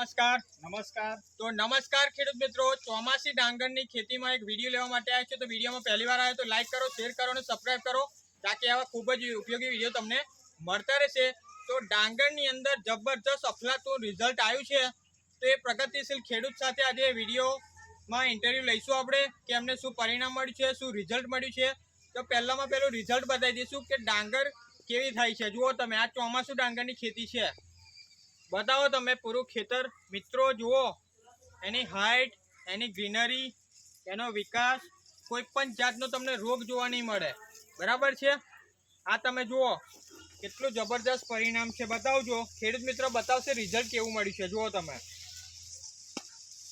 નમસ્કાર નમસ્કાર તો નમસ્કાર ખેડૂત મિત્રો, ચોમાસી ડાંગરની ખેતીમાં એક વિડીયો લેવા માટે આવ્યા છે। તો વિડીયોમાં પહેલી વાર આવ્યો તો લાઈક કરો, શેર કરો અને સબસ્ક્રાઇબ કરો, તાકી આવા ખૂબ જ ઉપયોગી વિડીયો તમને મળતા રહેશે। તો ડાંગરની અંદર જબરજસ્ત અફલાતું રિઝલ્ટ આવ્યું છે। તો એ પ્રગતિશીલ ખેડૂત સાથે આજે વિડીયોમાં ઇન્ટરવ્યૂ લઈશું આપણે કે એમને શું પરિણામ મળ્યું છે, શું રિઝલ્ટ મળ્યું છે। તો પહેલામાં પહેલું રિઝલ્ટ બતાવી દઈશું કે ડાંગર કેવી થાય છે। જુઓ તમે, આ ચોમાસું ડાંગરની ખેતી છે। बताओ तमे पूरु खेतर मित्रों जुओ, एनी हाइट, एनी ग्रीनरी, एनो विकास, कोईपण जातनो तमने रोग जोवा नहीं मळे। बराबर छे। आ तमे जुओ केटलुं जबरदस्त परिणाम छे, बतावजो खेडूत मित्रों, बतावशे रिजल्ट केवुं मळ्युं छे। जुओ तमे,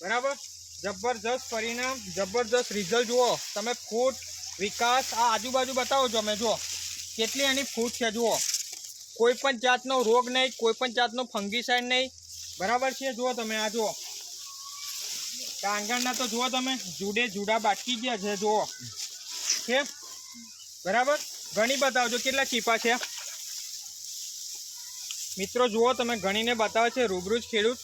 बराबर जबरदस्त परिणाम, जबरदस्त रिजल्ट जुओ तमे। फूट विकास आ आजूबाजू बतावो तमे, जुओ केटली एनी फूट छे। जुओ कोईपण जातनो रोग नहीं, कोईपण जातनो फंगीसाइड नहीं। बराबर छे। जुओ तमे, आ जुओ डांगरना तो जुओ तमे जुड़े जुड़ा बाटकी गया छे। जुओ छे बराबर। गणी बतावजो केटला चीपा छे मित्रों। जुओ तमे गणीने बतावे छे रूबरू ज खेडूत।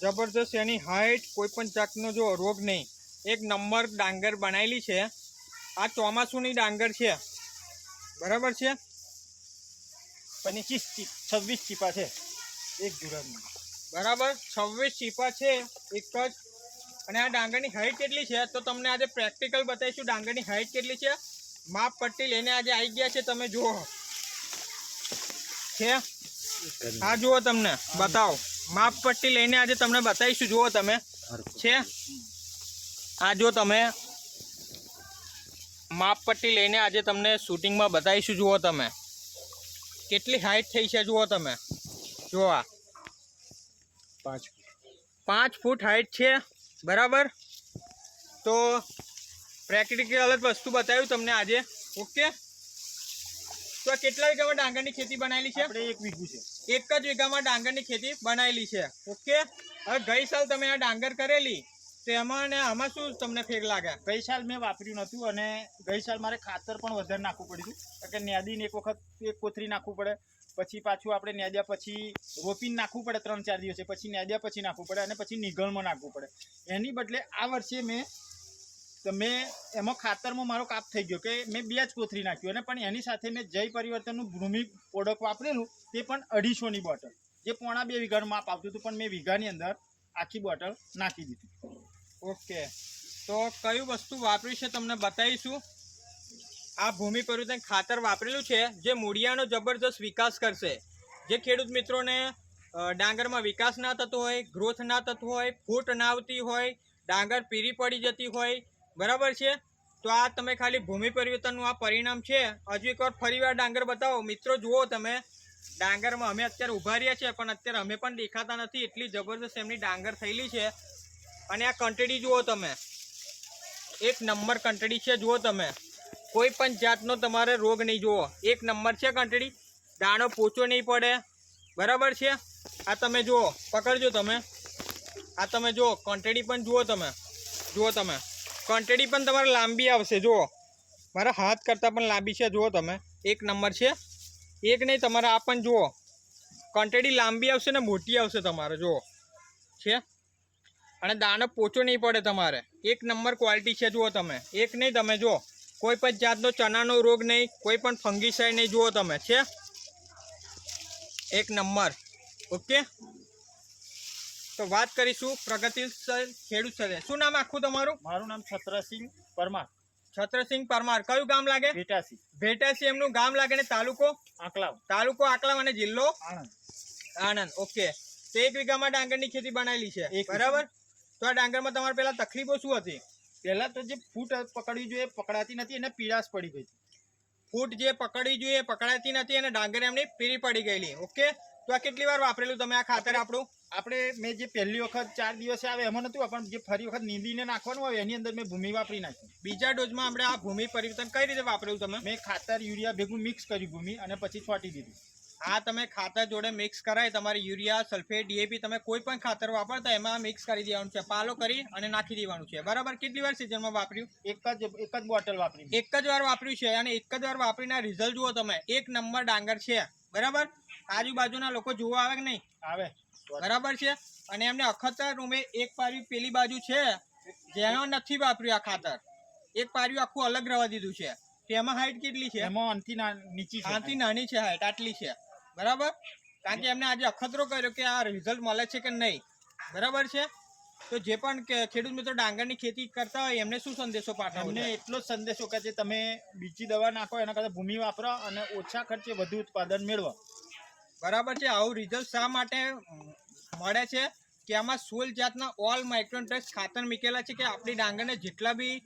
जबरदस्त एनी हाइट, कोईपण जातनो जो रोग नहीं, एक नंबर डांगर बनायेली छे। आ चोमासुनी डांगर छे। बराबर छे। 26 चीपा है एक जुड़ा में। बराबर 26 चीपा है एक ज। अने आ डांगरनी हाइट केटली छे तो तमने आज प्रेक्टिकल बताईशुं। डांगरनी हाइट केटली छे, माप पट्टी लईने आज आई गया छे। तमे जुओ छे, आ जुओ तमने बताओ, माप पट्टी लईने आज तमने बताईशुं। जुओ तमे छे, आ जो तमे माप पट्टी लईने आज तमने शूटिंग में बताईशुं। जुओ तमे केटली हाइट थई छे। जुओ तमे, जुओ आ 5 फूट हाइट छे। बराबर। तो प्रेक्टिकल वस्तु बताव्યું તમને આજે। ओके। तो आ કેટલા વીઘામાં ડાંગરની ખેતી બનાવેલી છે? આપણે 1 વીઘું છે। એક જ વીઘામાં ડાંગરની ખેતી બનાવેલી છે। ઓકે। હવે ગઈ સાલ તમે આ ડાંગર કરેલી તો એમાં ને આમાં શું તમને ફેર લાગે? ગઈ સાલ મેં વાપર્યું નહોતું અને ગઈ સાલ મારે ખાતર પણ વધારે નાખવું પડ્યું હતું કે નેદીને એક વખત એક કોથરી નાખવું પડે, પછી પાછું આપણે નેદ્યા પછી રોપીને નાખવું પડે 3-4 દિવસે, પછી નેદ્યા પછી નાખવું પડે અને પછી નિગળમાં નાખવું પડે। એની બદલે આ વર્ષે મેં એમાં ખાતરમાં મારો કાપ થઈ ગયો કે મેં 2 જ કોથરી નાખ્યું અને પણ એની સાથે મેં જય પરિવર્તનનું ભૂમિ પ્રોડક્ટ વાપરેલું, તે પણ 250ની બોટલ, જે 1.5 વીઘાનું માપ આવતું હતું, પણ મેં વીઘાની અંદર આખી બોટલ નાખી દીધી। ओके। तो कई वस्तु वापरी छे तमने बताईशुं। आ भूमि परिवर्तन खातर वापरेलुं छे जे मूळियानो जबरदस्त विकास करशे। जे खेडूत मित्रोने डांगरमां विकास ना थतो होय, ग्रोथ ना थतो होय, फूट ना आवती होय, डांगर पीरी पड़ी जती होय। बराबर छे। तो आ तमे खाली भूमि परिवर्तननुं आ परिणाम छे। हजू एकवार फरीवार डांगर बतावो मित्रों। जुओ तमे डांगरमां अमे अत्यारे उभा रह्या छे पण अत्यारे अमे पण देखाता नथी, एटली जबरदस्त एमनी डांगर थयेली छे। અને આ કંટડી જુઓ તમે, એક નંબર કંટડી છે। જુઓ તમે, કોઈ પણ જાતનો તમારે રોગ નહીં। જુઓ એક નંબર છે કંટડી, દાણો પોચો નહીં પડે। બરાબર છે। આ તમે જુઓ, પકડજો તમે, આ તમે જુઓ કંટડી પણ જુઓ તમે, જુઓ તમે કંટડી પણ તમારે લાંબી આવશે। જુઓ મારા હાથ કરતાં પણ લાંબી છે। જુઓ તમે, એક નંબર છે। એક નહીં, તમારે આ પણ જુઓ કંટડી લાંબી આવશે ને મોટી આવશે તમારે। જુઓ છે અને દાણો પોચો नहीं पड़े तमारे, एक नंबर क्वालिटी है। जुओ तमे, एक नहीं, तमे जो कोईपण जातनो चनानो रोग नहीं, कोईपण फंगीसाइड नहीं। जुओ तमे छे एक नंबर। ओके। तो बात करीशुं प्रगतिशील खेडूत साथे। शुं नाम आखुं तमारुं? मारुं नाम छत्रसिंह परमार। छत्रसिंह परमार। कयुं गाम लागे? भेटासी। भेटासी एमनुं गाम लागे ने तालुको आंकलाव। तालुको आंकलाव અને જિલ્લો આણંદ। આણંદ। ओके। तो 1 વીઘામાં ડાંગરની ખેતી બનાવેલી છે। बराबर। तो आ डांगर में तमारे पहला तकलीफों शुं हती? पहला तो जे फूट पकड़वी जोईए पकड़ाती नथी अने पीड़ाश पड़ी गई थी। फूट जे पकड़वी जोईए पकड़ाती नथी अने डांगर एमनी पीरी पड़ी गयेली। ओके। तो आ केटली वार वापरेलुं तमे आ खातर आपणुं? આપણે મેં જે પહેલી વખત 4 દિવસે આવે એમાં નતું, પણ જે ફરી વખત નીંદીને નાખવાનું હોય એની અંદર મેં ભૂમિ વાપરી નાખી। બીજા ડોઝમાં આપણે આ ભૂમિ પરિવર્તન કઈ રીતે વાપરેલું તમે? મેં ખાતર યુરિયા ભેગું મિક્સ કર્યું ભૂમિ અને પછી છોટી દીધું। આ તમે ખાતર જોડે મિક્સ કરાય, તમારે યુરિયા, સલ્ફેટ, ડીએપી તમે કોઈ પણ ખાતર વાપરતા એમાં મિક્સ કરી દેવાનું છે, પાલો કરી અને નાખી દેવાનું છે। બરાબર। કેટલી વાર સિઝનમાં વાપર્યું? એક જ બોટલ વાપરી, એક જ વાર વાપર્યું છે અને એક જ વાર વાપરીને રિઝલ્ટ જુઓ તમે, એક નંબર ડાંગર છે। બરાબર। આજુબાજુના લોકો જોવા આવે કે નહીં આવે? બરાબર છે. અને એમને અખતર ઉમે એક પાર્યું પેલી બાજુ છે જેનો નથી વાપર્યું આ ખાતર, એક પાર્યું આખું અલગ રવા દીધું છે. તેમાં હાઈટ કેટલી છે? એમાં આનથી નીચી છે. આનાથી નાની છે હાઈટ, આટલી છે. બરાબર, કારણ કે એમને આજે અખતરો કર્યો કે આ રિઝલ્ટ મળે છે કે નહીં. બરાબર છે. તો જે પણ ખેડૂત મિત્રો ડાંગરની ખેતી કરતા હોય એમને શું સંદેશો પાઠવો? એમને એટલો જ સંદેશો કે જે તમે બીજી દવા નાખો એના કરતાં ભૂમિ વાપરો અને ઓછા ખર્ચે વધુ ઉત્પાદન મેળવો. બરાબર છે. આવું રિઝલ્ટ શા માટે મળે છે કે આમાં 16 જાતના ઓલ માઇક્રોન્યુટ્રન્ટ્સ ખાતર મૂકેલા છે કે આપણી ડાંગરને જેટલા બી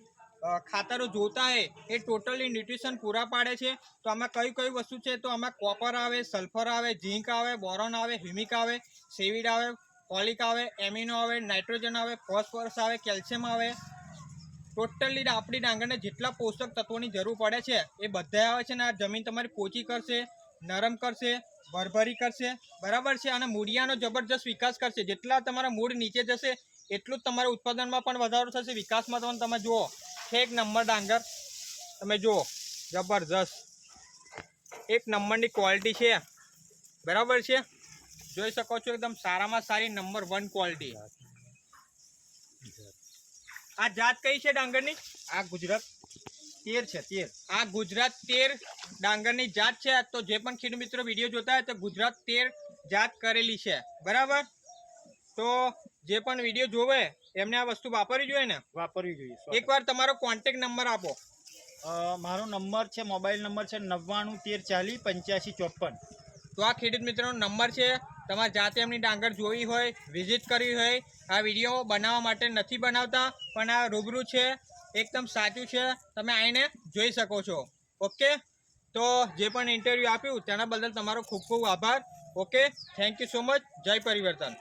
ખાતરો જોતા હોય એ ટોટલી ન્યુટ્રિશન પૂરા પાડે છે. તો આમાં કઈ કઈ વસ્તુ છે? તો આમાં કોપર આવે, સલ્ફર આવે, ઝીંક આવે, બોરોન આવે, હ્યુમિક આવે, સેવિડ આવે, ફોલિક આવે, એમિનો આવે, નાઇટ્રોજન આવે, ફોસ્ફરસ આવે, કેલ્શિયમ આવે. ટોટલી આપણી ડાંગરને જેટલા પોષક તત્વોની જરૂર પડે છે એ બધા આવે છે. ને આ જમીન તમારી પોચી કરશે, નરમ કરશે, ભરભરી કરશે. બરાબર છે. અને મૂળિયાનો જબરજસ્ત વિકાસ કરશે. જેટલા તમારા મૂળ નીચે જશે એટલું જ તમારા ઉત્પાદનમાં પણ વધારો થશે, વિકાસમાં પણ. તમે જુઓ એક નંબર ડાંગર, તમે જુઓ જબરજસ્ત એક નંબરની ક્વોલિટી છે. બરાબર છે, જોઈ શકો છો એકદમ સારામાં સારી નંબર 1 ક્વોલિટી. આ જાત કઈ છે ડાંગરની? આ ગુજરાત 13 છે. 13 આ ગુજરાત 13 ડાંગરની જાત છે. તો જે પણ ખેડૂત મિત્રો વિડીયો જોતા હોય તો ગુજરાત 13 જાત કરેલી છે. બરાબર, તો જે પણ વિડીયો જોવે એમને આ વસ્તુ વાપરવી જોઈએ ને? વાપરવી જોઈએ. એકવાર તમારો કોન્ટેક્ટ નંબર આપો. મારો નંબર છે, મોબાઈલ નંબર છે 9913408554. તો આ ખેડૂત મિત્રોનો નંબર છે. તમારે જાતે એમની ડાંગર જોવી હોય, વિઝિટ કરવી હોય, આ વિડીયો બનાવવા માટે નથી બનાવતા, પણ આ રૂબરૂ છે, એકદમ સાચું છે. તમે આવીને જોઈ શકો છો. ઓકે, તો જે પણ ઇન્ટરવ્યૂ આપ્યું તેના બદલ તમારો ખૂબ ખૂબ આભાર. Okay, thank you so much. જય પરિવર્તન.